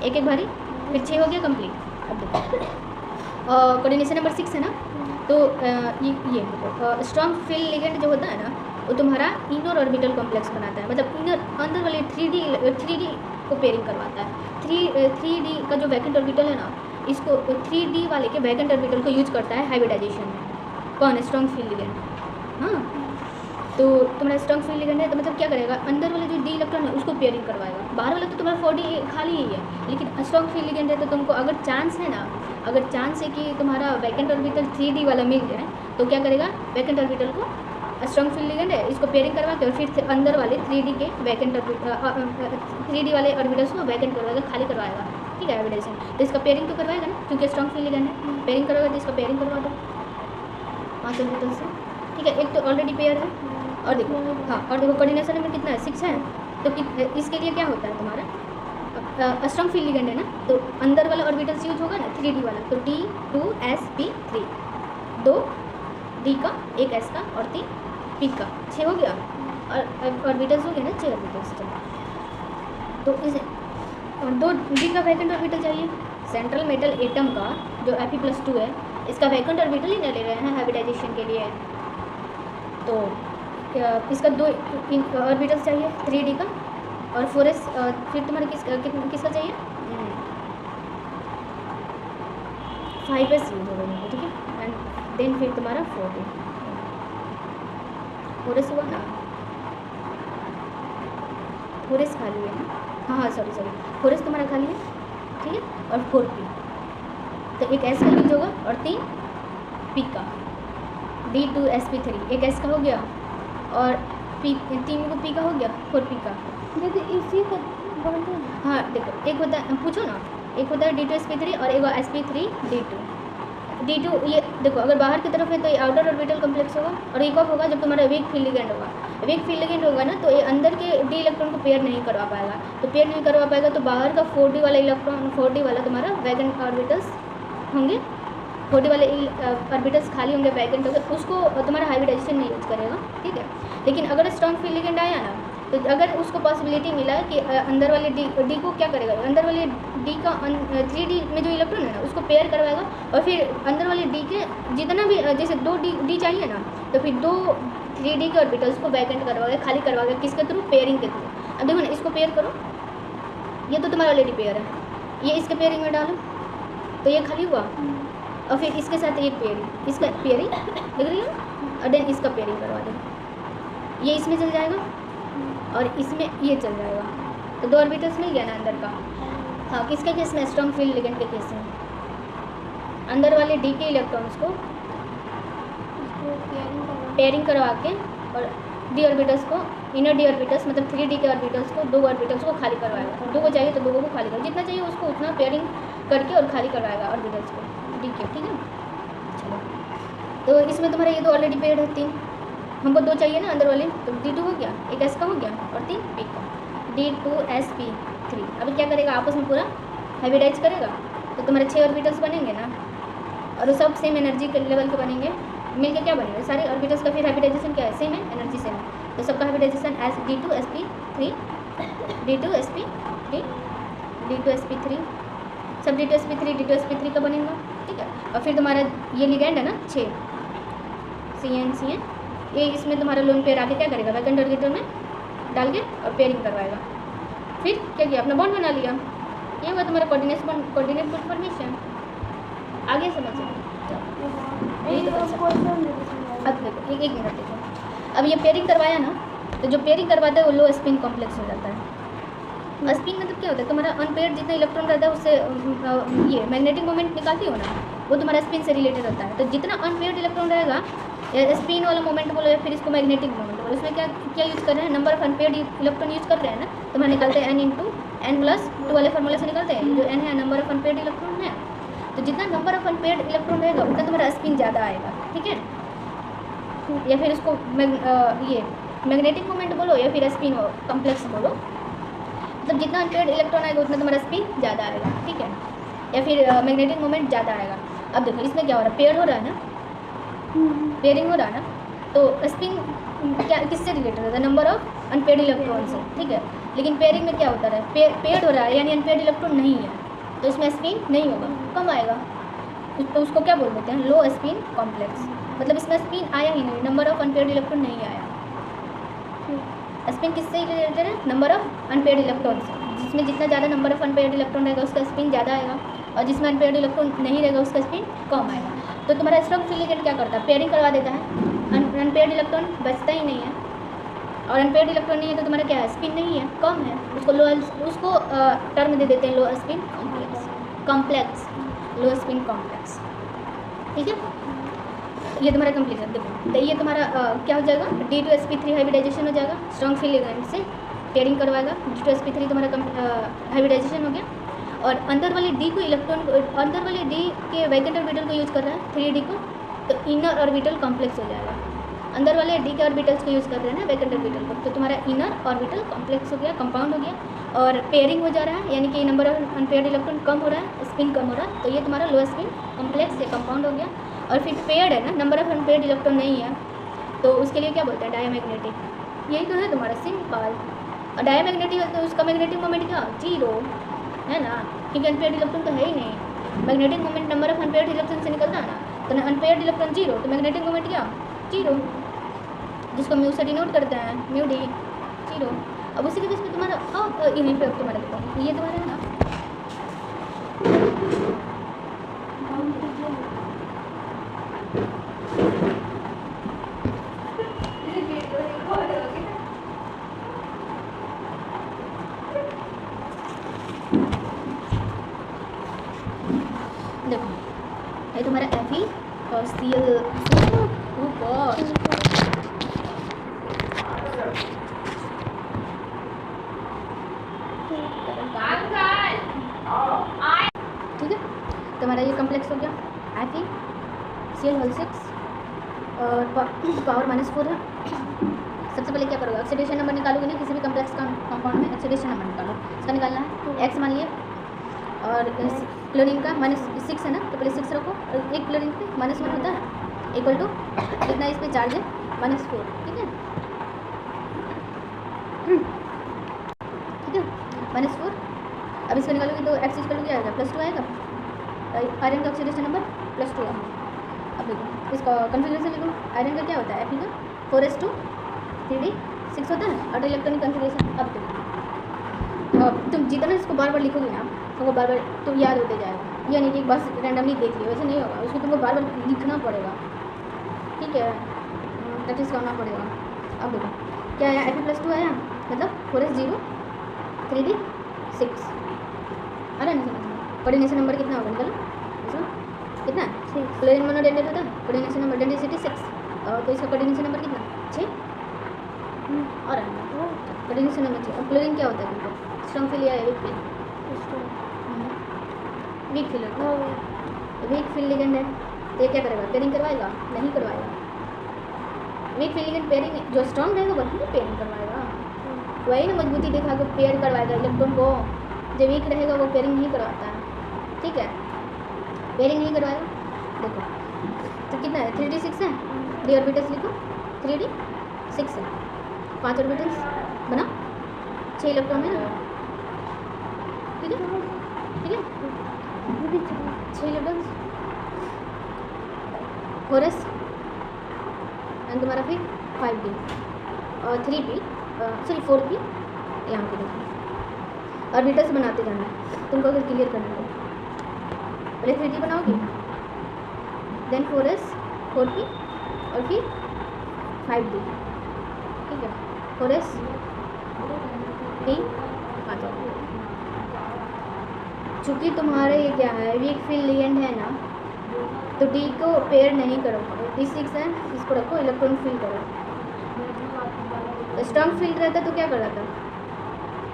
एक भरी, फिर 6 हो गया कंप्लीट। अब देखो कोऑर्डिनेशन नंबर 6 है ना। तो ये देखो स्ट्रॉन्ग फील्ड लिगेंड जो होता है ना, वो तुम्हारा इनर ऑर्बिटल कॉम्प्लेक्स बनाता है, मतलब इनर अंदर वाले 3D को पेयरिंग करवाता है। 3D का जो वैकेंट ऑर्बिटल है ना, इसको 3D वाले के वैकेंट ऑर्बिटल को यूज करता है हाइब्रिडाइजेशन में। कौन? Strong field ligand. हाँ, तो तुम्हारा स्ट्रॉन्ग फील्ड लिगेंड है तो मतलब क्या करेगा? अंदर वाले जो D इलेक्ट्रॉन है उसको पेयरिंग करवाएगा। बाहर वाला तो तुम्हारा 4D खाली ही है, लेकिन स्ट्रॉन्ग फील्ड लिगेंड है तो तुमको अगर चांस है ना, अगर चांस है कि तुम्हारा वैकेंट ऑर्बिटल 3D वाला मिल जाए तो क्या करेगा? वैकेंट ऑर्बिटल को स्ट्रॉन्ग फील्ड लिगेंड है इसको पेयरिंग करवा के और फिर अंदर वाले 3D के वैकेंट 3D वाले ऑर्बिटल्स को वैकेंट करवाएगा, खाली करवाएगा। ठीक है, हाइब्रिडाइजेशन। तो इसका पेयरिंग तो करवाएगा ना, क्योंकि स्ट्रॉन्ग फील्ड लिगेंड है। पेयरिंग करवाएगा तो इसका पेयरिंग करवा दो 5 ऑर्बिटल से। ठीक है, एक तो ऑलरेडी पेयर है। और देखो हाँ, और देखो कोऑर्डिनेशन नंबर कितना है? 6 है। तो इसके लिए क्या होता है तुम्हारा? स्ट्रॉन्ग फील्ड लिगेंड है ना, तो अंदर वाला ऑर्बिटल्स यूज होगा ना 3D वाला, तो D2sp3 2 D का, 1 S का और 3 P का, 6 हो गया। और ऑर्बिटल्स हो गया ना 6 ऑर्बिटल्स। तो इस 2 D का वैकेंट ऑर्बिटल चाहिए। सेंट्रल मेटल एटम का जो Fe+2 है, इसका वैकेंट ऑर्बिटल ही ले रहे हैं हाइब्रिडाइजेशन के लिए। तो इसका 2 ऑर्बिटल्स चाहिए 3D का और 4s। फिर तुम्हारे किसका चाहिए? 5s यूज होगा यहाँ पे। ठीक है, एंड देन फिर तुम्हारा 4s हुआ ना, 4s खाली है ना। हाँ सॉरी 4s तुम्हारा खाली है। ठीक है, और 4p तो 1 S का यूज होगा और 3 P का, D2sp3 1 S का हो गया और 3 को P का हो गया, 4p का। दीदी इसी को बोल दो। हाँ देखो, एक होता है, पूछो ना, एक होता है D2sp3 और एक sp3d2। ये देखो अगर बाहर की तरफ है तो ये आउटर ऑर्बिटल कॉम्प्लेक्स होगा, और एक कब होगा? जब तुम्हारा वीक फील्ड लिगेंड होगा। वीक फील्ड लिगेंड होगा ना तो ये अंदर के D इलेक्ट्रॉन को पेयर नहीं करवा पाएगा। तो पेयर नहीं करवा पाएगा तो बाहर का 4D वाला इलेक्ट्रॉन, 4D वाला तुम्हारा वैकेंट ऑर्बिटल्स होंगे, 4D वाले ऑर्बिटल्स खाली होंगे, वैकेंट होंगे, उसको तुम्हारा हाइब्रिडाइजेशन नहीं यूज करेगा। ठीक है, लेकिन अगर स्ट्रॉन्ग फील्ड लिगेंड आया ना, तो अगर उसको पॉसिबिलिटी मिला कि अंदर वाले D को क्या करेगा? अंदर वाले D का 3D में जो इलेक्ट्रॉन है ना उसको पेयर करवाएगा, और फिर अंदर वाले D के जितना भी जैसे 2 D चाहिए ना, तो फिर 2 3D के ऑर्बिटल्स को वैकेंट करवाएगा, खाली करवाएगा। किसके थ्रू? पेयरिंग के थ्रू। अब देखो ना, इसको पेयर करो, ये तो तुम्हारा ऑलरेडी पेयर है, ये इसके पेयरिंग में डालो तो ये खाली हुआ, और फिर इसके साथ एक पेयरिंग, इसका पेयरिंग देख रही हो, और देन इसका पेयरिंग करवा दो, ये इसमें चल जाएगा और इसमें ये चल जाएगा। तो 2 ऑर्बिटल्स मिल गया ना अंदर का। हाँ, किसके केस में? स्ट्रॉन्ग फील्ड लिगेंड के केस में अंदर वाले D के इलेक्ट्रॉन्स को पेयरिंग करवा के और D ऑर्बिटल्स को, इनर D ऑर्बिटल्स मतलब 3D के ऑर्बिटल्स को, 2 ऑर्बिटल्स को खाली करवाएगा। 2 को चाहिए तो 2 को खाली करवाएगा, जितना चाहिए उसको उतना पेयरिंग करके और खाली करवाएगा ऑर्बिटल्स को D के। ठीक है, चलो तो इसमें तुम्हारा ये तो ऑलरेडी पेयर्ड है 3, हमको 2 चाहिए ना अंदर वाले, तो D2 हो गया, 1 S का हो गया और 3 P का। D2sp3। अभी क्या करेगा, आपस में पूरा हाइब्रिडाइज करेगा, तो तुम्हारे 6 ऑर्बिटल्स बनेंगे ना, और वो सब सेम एनर्जी के लेवल के बनेंगे, मिलके क्या बनेगा, सारे ऑर्बिटल्स का फिर हाइब्रिडाइजेशन क्या है, सेम है, एनर्जी सेम है, तो सबका hybridisation S D2sp3 D2sp3 D2sp3 सब D2sp3 का बनेगा, ठीक है। और फिर तुम्हारा ये लिगेंड है ना 6 CN ये इसमें तुम्हारा लोन पेयर आके क्या करेगा, वैकेंट ऑर्बिटल में डाल के और पेयरिंग करवाएगा। फिर क्या किया, अपना बॉन्ड बना लिया, ये हुआ तुम्हारा कोऑर्डिनेट बॉन्ड फॉर्मेशन। आगे समझ अब देखो एक मिनट देखो, अब ये पेयरिंग करवाया ना, तो जो पेयरिंग करवाता है वो लो स्पिन कॉम्प्लेक्स हो जाता है। स्पिन मतलब क्या होता है, तुम्हारा अनपेयर्ड जितना इलेक्ट्रॉन रहता है उससे ये मैग्नेटिक मोमेंट निकालती हो ना, वो तुम्हारा स्पिन से रिलेटेड होता है। तो जितना अनपेयर्ड इलेक्ट्रॉन रहेगा, या स्पिन वाला मोमेंट बोलो या फिर इसको मैग्नेटिक मोमेंट बोलो, उसमें क्या क्या यूज़ कर रहे हैं, number of unpaired electron use कर रहे हैं ना, तो हम निकालते हैं n/n+2 वाले फार्मूले से निकालते हैं, जो n है नंबर ऑफ अनपेयर्ड इलेक्ट्रॉन है। तो जितना नंबर ऑफ अनपेयर्ड इलेक्ट्रॉन रहेगा उतना तुम्हारा स्पिन ज़्यादा आएगा, ठीक है। या फिर उसको ये मैग्नेटिक मोमेंट बोलो या फिर स्पिन कॉम्प्लेक्स बोलो, मतलब जितना अनपेयर्ड इलेक्ट्रॉन आएगा उतना तुम्हारा स्पिन ज़्यादा आएगा, ठीक है, या फिर मैग्नेटिक मोमेंट ज़्यादा आएगा। अब देखो इसमें क्या हो रहा है, पेयर हो रहा है ना, पेयरिंग हो रहा है ना, तो स्पिन क्या किससे रिलेटेड होता है, नंबर ऑफ अनपेयर्ड इलेक्ट्रॉन से, ठीक है। लेकिन पेयरिंग में क्या होता है, पेयर्ड हो रहा है यानी अनपेयर्ड इलेक्ट्रॉन नहीं है, तो इसमें स्पिन नहीं होगा, कम आएगा, तो उसको क्या बोल देते हैं, लो स्पिन कॉम्प्लेक्स। मतलब इसमें स्पिन आया ही नहीं, नंबर ऑफ अनपेयर्ड इलेक्ट्रॉन नहीं आया। स्पिन किससे रिलेटेड है, नंबर ऑफ अनपेयर्ड इलेक्ट्रॉन से, जिसमें जितना ज़्यादा नंबर ऑफ अनपेयर्ड इलेक्ट्रॉन रहेगा उसका स्पिन ज़्यादा आएगा, और जिसमें अनपेयर्ड इलेक्ट्रॉन नहीं रहेगा उसका स्पिन कम आएगा। तो तुम्हारा स्ट्रॉन्ग फील्ड लिगेंड क्या करता है, पेयरिंग करवा देता है, अनपेयर्ड इलेक्ट्रॉन बचता ही नहीं है, और अनपेयर्ड इलेक्ट्रॉन नहीं है तो तुम्हारा क्या है, स्पिन नहीं है, कम है, उसको टर्म दे देते हैं लो स्पिन कॉम्प्लेक्स लो स्पिन कॉम्प्लेक्स, ठीक है। ये तुम्हारा कंप्लीट है। देखो तो ये तुम्हारा क्या हो जाएगा, D2sp3 हाइब्रिडाइजेशन हो जाएगा, स्ट्रॉन्ग फील्ड लिगेंड से पेयरिंग करवाएगा, D2sp3 तुम्हारा हाइब्रिडाइजेशन हो गया, और अंदर वाले D को इलेक्ट्रॉन, अंदर वाले D के वैकेंट ऑर्बिटल को यूज़ कर रहा है 3D को, तो इनर ऑर्बिटल कॉम्प्लेक्स हो जाएगा। अंदर वाले D के ऑर्बिटल्स को यूज़ कर रहे हैं ना वैकेंट ऑर्बिटल को, तो तुम्हारा इनर ऑर्बिटल कॉम्प्लेक्स हो गया, कंपाउंड हो गया, और पेयरिंग हो जा रहा है, यानी कि नंबर ऑफ अनपेयर्ड इलेक्ट्रॉन कम हो रहा है, स्पिन कम हो रहा है, तो ये तुम्हारा लो स्पिन कॉम्प्लेक्स या कंपाउंड हो गया। और फिर पेयर्ड है ना, नंबर ऑफ अनपेयर्ड इलेक्ट्रॉन नहीं है, तो उसके लिए क्या बोलते हैं, डायमैग्नेटिक। यही तो है तुम्हारा सिंपल। और डायमैग्नेटिक है तो उसका मैग्नेटिक मोमेंट क्या, 0 है ना, क्योंकि अनपेयर्ड इलेक्ट्रॉन तो है ही नहीं, magnetic moment number of unpaired electron से निकलता है ना, तो अनपेयर्ड इलेक्ट्रॉन 0, तो मैग्नेटिक मोमेंट क्या 0, जिसको म्यू से डिनोट करते हैं, म्यू डी 0। अब उसी के बीच में तुम्हारा यहीं पे तुम्हारा देखो ये तुम्हारा है ना, देखो ये तुम्हारा Fe और Cl, ठीक है। तुम्हारा ये कम्प्लेक्स हो गया FeCl6 और पावर -4 है। सबसे पहले क्या करोगे, ऑक्सीडेशन नंबर निकालोगे ना, किसी भी कम्प्लेक्स कंपाउंड में ऑक्सीडेशन नंबर निकालो, इसका निकालना है x मान लिए, और क्लोरीन का -6 है ना, तो पहले 6 रखो, और एक क्लोरीन पे -1 होता है इक्वल टू कितना, इस पर चार्ज है -4, ठीक है, ठीक है, -4। अब इसको निकालोगे तो x इक्वल टू क्या आएगा, +2 आएगा, आयरन का ऑक्सीडेशन नंबर +2 है। अब देखो इसका कन्फिग्रेशन लिखो, आयरन का क्या होता है, Fe का 4s2 3d6 होता है, और इलेक्ट्रॉनिक कन्फिग्रेशन। अब देखो तुम जितना इसको बार बार लिखोगे ना, तुमको बार बार तो याद होते जाएगा, यानी कि बस रैंडमली देख लियो, वैसे नहीं होगा, उसको तुमको बार बार लिखना पड़ेगा, ठीक है, प्रैक्टिस करना पड़ेगा। अब देखो क्या आया, Fe+2 आया, मतलब 4s0 3d6 आ रहा है, नहीं कोऑर्डिनेशन नंबर कितना होगा, निकलो इसमें कितना, क्लोरीन मोनोडेंडेट होता है, कोऑर्डिनेशन नंबर डेंसिटी 6, और तो इसका कोऑर्डिनेशन नंबर कितना 6 और कोऑर्डिनेशन नंबर 6। और क्लोरीन क्या होता है, तुमको स्ट्रॉन्ग फील्ड या वीक फील्ड, वीक फील्ड होता है, वीक फील्ड लिगेंड है, तो ये क्या करेगा, पेयरिंग करवाएगा, नहीं करवाएगा। वीक फील्ड लिगेंड पेयरिंग, जो स्ट्रॉन्ग रहेगा वही पेयरिंग करवाएगा, वही ना मजबूती दिखा के पेयर करवाएगा इलेक्ट्रॉन को। जो वीक रहेगा वो पेयरिंग नहीं करवाता है, ठीक है, पेयरिंग नहीं करवाएगा। देखो तो कितना है, 3d6 है, डी ऑर्बिटल्स लिखो, 3d6 है, 5 ऑर्बिटल्स बना, 6 इलेक्ट्रॉन है ना, ठीक है, ठीक है, 6 इलेक्ट्रॉन्स, फोरस एंड तुम्हारा फिर 5d और 3p सॉरी 4p यहाँ पे देखो ऑर्बिटल्स बनाते जाना है तुमको, अगर क्लियर करना है पहले 3d बनाओगी, देन 4s 4p और फिर 5d, ठीक है, 4s d 5। चूँकि तुम्हारे ये क्या है, वीक फील्ड लिगेंड है ना, तो डी को पेयर नहीं करोगे, D6 है, इसको रखो, इलेक्ट्रॉन फील्ड करो। स्ट्रॉन्ग फील्ड रहता तो क्या कर रहा था,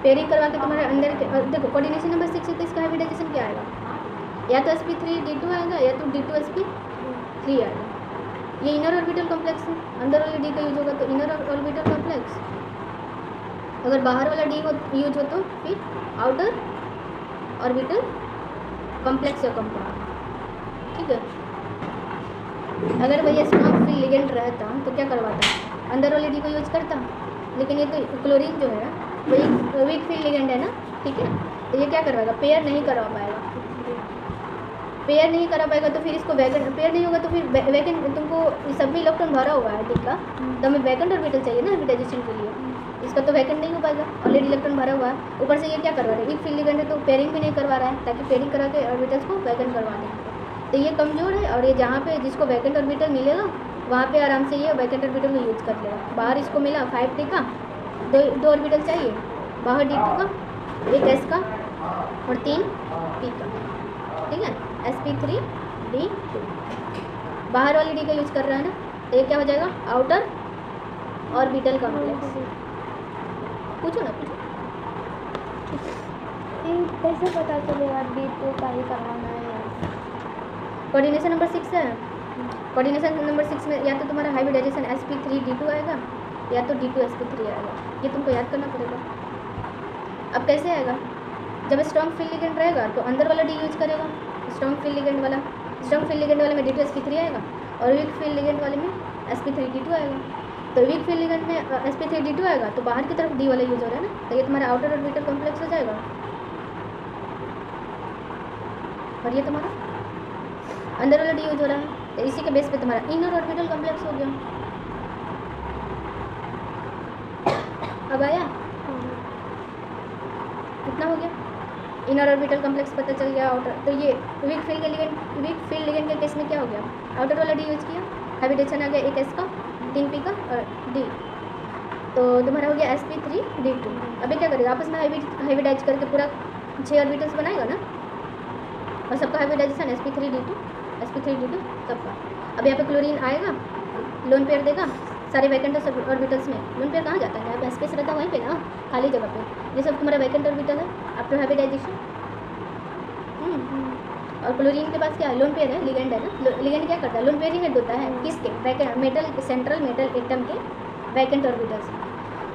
पेयरिंग करवा के तुम्हारे अंदर के देखो कोऑर्डिनेशन नंबर 6 है तो इसका हाइब्रिडाइजेशन क्या आएगा, या तो sp3d2 आएगा या तो d2 sp3 आएगा। ये इनर ऑर्बिटल कॉम्प्लेक्स है, अंदर वाले डी का यूज होगा तो इनर ऑर्बिटल कॉम्प्लेक्स, अगर बाहर वाला डी यूज हो तो फिर आउटर ऑर्बिटल कॉम्प्लेक्स या कंपाउंड, ठीक है। अगर वही स्ट्रॉन्ग फील्ड लिगेंड रहता तो क्या करवाता, अंदर वाले डी को यूज करता, लेकिन ये तो क्लोरीन जो है वही वीक फील्ड लिगेंड है ना, ठीक है, तो ये क्या करवाएगा, पेयर नहीं करवा पाएगा, पेयर नहीं करा पाएगा तो फिर इसको वैकेंट, पेयर नहीं होगा तो फिर वैकेंट, तुमको सब में इलेक्ट्रॉन भरा हुआ है डी का, तो हमें वैकेंट ऑर्बिटल चाहिए ना हाइब्रिडाइजेशन के लिए, इसका तो वैकेंट नहीं हो पाएगा, ऑलरेडी इलेक्ट्रॉन भरा हुआ है, ऊपर से ये क्या करवा रहा है, वीक फील्ड लिगेंड है तो पेयरिंग भी नहीं करवा रहा है, ताकि पेयरिंग करा के ऑर्बिटल्स को वैकेंट करवा दें, तो ये कमज़ोर है। और ये जहाँ पे जिसको वैकेंट ऑर्बिटल मिलेगा वहाँ पे आराम से ये वैकेंट ऑर्बिटल को यूज कर लेगा। बाहर इसको मिला 5d का, दो ऑर्बिटल चाहिए, बाहर d2 का, एक s का और 3p का, ठीक है, sp3d2, बाहर वाली डी का यूज कर रहा है ना, तो ये क्या हो जाएगा, आउटर ऑर्बिटल कॉम्प्लेक्स। पूछो ना, पूछो। कैसे पता चलेगा d2 का ही करवाना है? कोऑर्डिनेशन नंबर 6 है, कोऑर्डिनेशन नंबर 6 में या तो तुम्हारा हाइब्रिडाइजेशन sp3d2 आएगा या तो d2 sp3 आएगा, ये तुमको याद करना पड़ेगा। अब कैसे आएगा, जब स्ट्रॉन्ग फील्ड लिगेंड रहेगा तो अंदर वाला डी यूज करेगा, स्ट्रॉन्ग फील्ड लिगेंड वाला, स्ट्रॉन्ग फील्ड लिगेंड वाले में d2 sp3 आएगा और वीक फील्ड लिगेंड वाले में sp3d2 आएगा। तो वीक फील्ड लिगेंड में sp3d2 आएगा तो बाहर की तरफ डी वाला यूज हो रहा है ना, तो ये तुम्हारा आउटर ऑर्बिटल कॉम्प्लेक्स हो जाएगा, और ये तुम्हारा अंदर वाला डी यूज हो रहा है, तो इसी के बेस पे तुम्हारा इनर ऑर्बिटल कॉम्प्लेक्स हो गया। अब आया, कितना हो गया, इनर ऑर्बिटल कॉम्प्लेक्स पता चल गया, आउटर, तो ये वीक फील्ड लिगेंड के केस में क्या हो गया, आउटर वाला डी यूज किया, हाइब्रिडेशन आ गया, एक s का, 3p का और d, तो तुम्हारा हो गया sp3d2। अभी क्या करेगा, आपस में हाइब्रिडाइज करके पूरा 6 ऑर्बिटल्स बनाएगा ना, और सबका हाइब्रिडाइजेशन sp3d2 सबका। अब यहाँ पे क्लोरीन आएगा, लोन पेयर देगा सारे वैकेंट ऑर्बिटल्स में, लोन पेयर कहाँ जाता है, यहाँ पे स्पेस रहता है वहीं पे ना, खाली जगह पे, ये सब तुम्हारा वैकेंट ऑर्बिटल है आफ्टर हाइब्रिडाइजेशन। और क्लोरीन के पास क्या है, लोन पेयर है, लिगेंड है ना, लिगेंड क्या करता है, लोन पेयर ही हेड होता है किसके, vacant metal, central metal atom के वैकेंट ऑर्बिटल्स।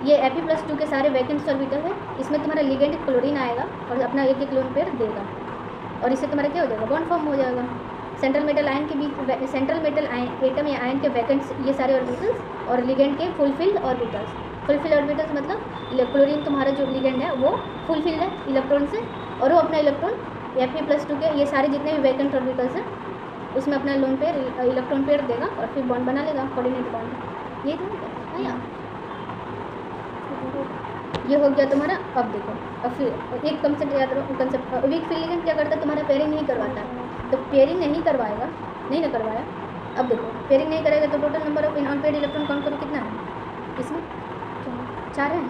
ये Fe+2 के सारे वैकेंट ऑर्बिटल है, इसमें तुम्हारा लिगेंड क्लोरीन आएगा और अपना एक लोन पेयर देगा, और इससे तुम्हारा क्या हो जाएगा, बॉन्ड फॉर्म हो जाएगा। सेंट्रल मेटल आयन के बीच, सेंट्रल मेटल एटम या आयन के वैकेंट्स, ये सारे ऑर्बिटल्स, और लिगेंड के फुलफिल्ड ऑर्बिटल्स। फुलफिल्ड ऑर्बिटल्स मतलब क्लोरीन तुम्हारा जो लिगेंड है वो फुलफिल्ड है इलेक्ट्रॉन से, और वो अपना इलेक्ट्रॉन Fe+2 के ये सारे जितने भी वैकेंट ऑर्बिटल्स हैं उसमें अपना लोन पेयर, इलेक्ट्रॉन पेयर देगा और फिर बॉन्ड बना लेगा, कोऑर्डिनेट बॉन्ड। ये तो है, ये हो गया तुम्हारा। अब देखो, अब फिर एक कंसेप्ट याद रखो, कंसेप्ट वीक फील्ड लिगेंड क्या करता है, तुम्हारा पेयरिंग नहीं करवाता है, तो पेयरिंग नहीं करवाएगा, नहीं ना करवाया। अब देखो पेयरिंग नहीं करेगा तो total number of unpaired electron count करो कितना है, इसमें 4 है,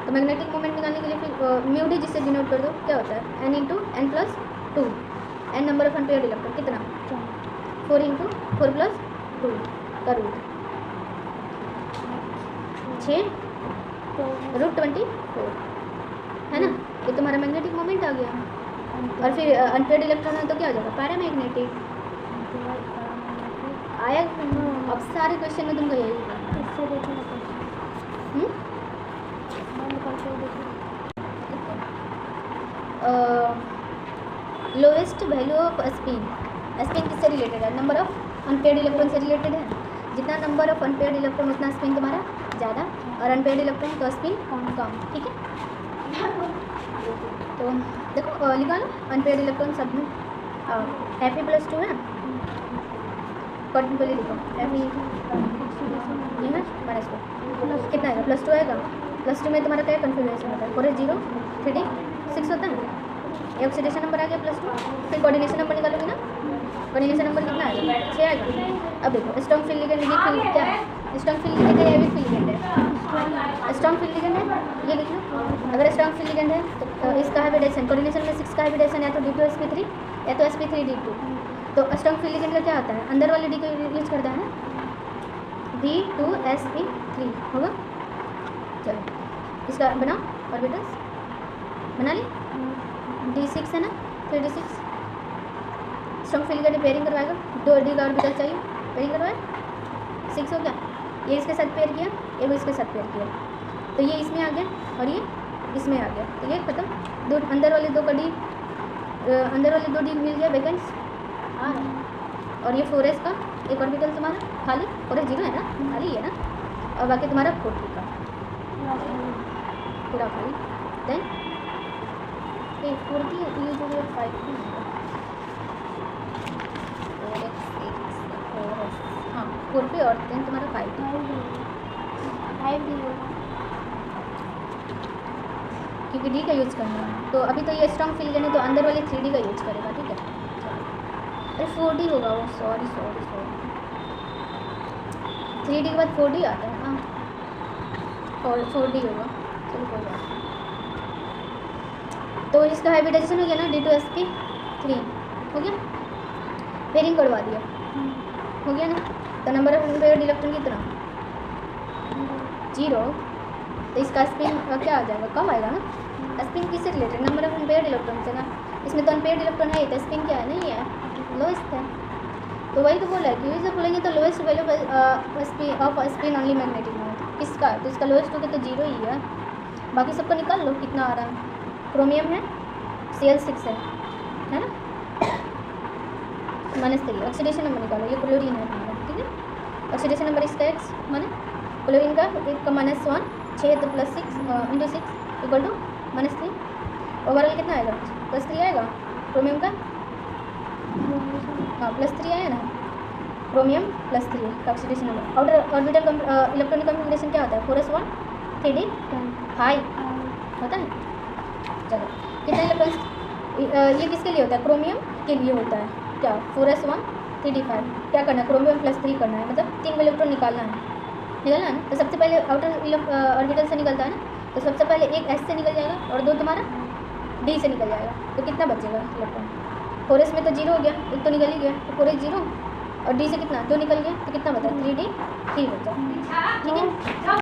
तो मैग्नेटिक मोमेंट निकालने के लिए फिर म्यू डी जिससे डिनोट कर दो, क्या होता है n × n+2, n number of unpaired electron कितना, 4 × 4+2 का रूट 6 √24 है ना, ये तुम्हारा मैग्नेटिक मोमेंट आ गया। और फिर अनपेयर्ड इलेक्ट्रॉन है तो क्या हो जाएगा, पैरामैग्नेटिक आया। अब सारे क्वेश्चन में तुमको यही lowest value off spin, spin किससे रिलेटेड है? नंबर ऑफ अनपेयर्ड इलेक्ट्रॉन से रिलेटेड है। जितना नंबर ऑफ अनपेयर्ड इलेक्ट्रॉन उतना स्पिन तुम्हारा ज़्यादा, और अनपेयर्ड इलेक्ट्रॉन तो स्पिन कम। ठीक है, तो देखो लिखा लो अनपेयर्ड इलेक्ट्रॉन सब में Fe+2 है, पहले लिखो Fe ये है -2 कितना आएगा? +2 आएगा। +2 में तुम्हारा क्या कन्फिग्रेशन होता है? 4 0 3 D 6 होता है। ये ऑक्सीडेशन नंबर आ गया +2। फिर कोऑर्डिनेशन नंबर निकालोगे ना, कोऑर्डिनेशन नंबर कितना आएगा? 6 आएगा। अब देखो स्ट्रॉन्ग फील्ड लिगेंड, ये फील्ड क्या है? स्ट्रॉन्ग फील्ड लिगेंड है या वीक फील्ड लिगेंड है? स्ट्रॉन्ग फील्ड लिगेंड है, ये लिख लो। अगर स्ट्रॉन्ग फील्ड लिगेंड है तो इसका हाइब्रिडेशन, कोऑर्डिनेशन में 6 का हाइब्रिडेशन या तो D2sp3 या तो sp3D2। तो स्ट्रॉन्ग फील्ड लिगेंड का क्या होता है? अंदर वाले D को यूज करता है ना, D2sp3 होगा। चलो इसका बनाओ ऑर्बिटल्स, बना ली। D6 है ना, 3D6 strong field ligand pairing करवाएगा। 2 D का ऑर्बिटल चाहिए, पेयरिंग करवाए 6 हो गया। ये इसके साथ पेयर किया, ये भी इसके साथ पेयर किया, तो ये इसमें आ गया और ये इसमें आ गया, तो ये खत्म। दो अंदर वाले 2 का D, अंदर वाले 2 D मिल गया वैकेंट्स आ रहा है। और ये 4s का एक ऑर्बिटल तुम्हारा खाली, 4s 0 है ना, खाली है ना, और बाकी तुम्हारा 40 का पूरा खाली। देन ये 40 ये जो है 5 हाँ 4 पे, और देन तुम्हारा 5 क्योंकि D का यूज़ करना है। तो अभी तो ये स्ट्रॉन्ग फील्ड है, तो अंदर वाले 3D का यूज़ करेगा। ठीक है, अरे 4D होगा वो, सॉरी 3D के बाद 4D आता है। हाँ 4D होगा, चलो कोई बात नहीं। तो इसका हाइब्रिडाइजेशन हो गया ना, D2sp3 हो गया, पेयरिंग करवा दिया, हो गया ना। तो नंबर ऑफ अनपेयर्ड इलेक्ट्रॉन कितना? 0। तो इसका स्पिन क्या आ जाएगा? कम आएगा ना। स्पिन किससे related? Number of unpaired electron से ना। इसमें तो अनपेयर्ड इलेक्ट्रॉन है, तो स्पिन क्या है? नहीं है, लोएस्ट है। तो वही तो बोला है कि इसे बोलेंगे तो lowest value off spin only magnetic moment किसका? तो इसका लोएस्ट होगा तो 0 ही है। बाकी सबको निकाल लो कितना आ रहा है। क्रोमियम है Cl6 है ना, -3। ऑक्सीडेशन नंबर निकालो, ये क्लोरीन है हमारा। ठीक है, ऑक्सीडेशन नंबर इसका x माने क्लोरीन का 1 का -1 6 तो +6 × 6 इक्वल टू -3। ओवरऑल कितना आएगा? +3 आएगा। क्रोमियम का हाँ +3 आया ना, क्रोमियम +3 का oxidation number. Outer orbital electronic configuration क्या होता है? 4s1 3D 5 होता है। चलो कितने इलेक्ट्रॉन्स ये किसके लिए होता है? क्रोमियम के लिए होता है। क्या? 4s1 3D 5 क्या करना है? क्रोमियम +3 करना है, मतलब 3 इलेक्ट्रॉन निकालना है ना। तो सबसे पहले आउटर ऑर्बिटल से निकलता है ना, तो सबसे पहले एक S से निकल जाएगा और 2 तुम्हारा D से निकल जाएगा। तो कितना बचेगा इलेक्ट्रॉन? 4s में तो 0 हो गया, एक तो निकल ही गया, तो 4s 0 और D से कितना? 2 निकल गया, तो कितना बचा? 3D 3 बचा। ठीक है,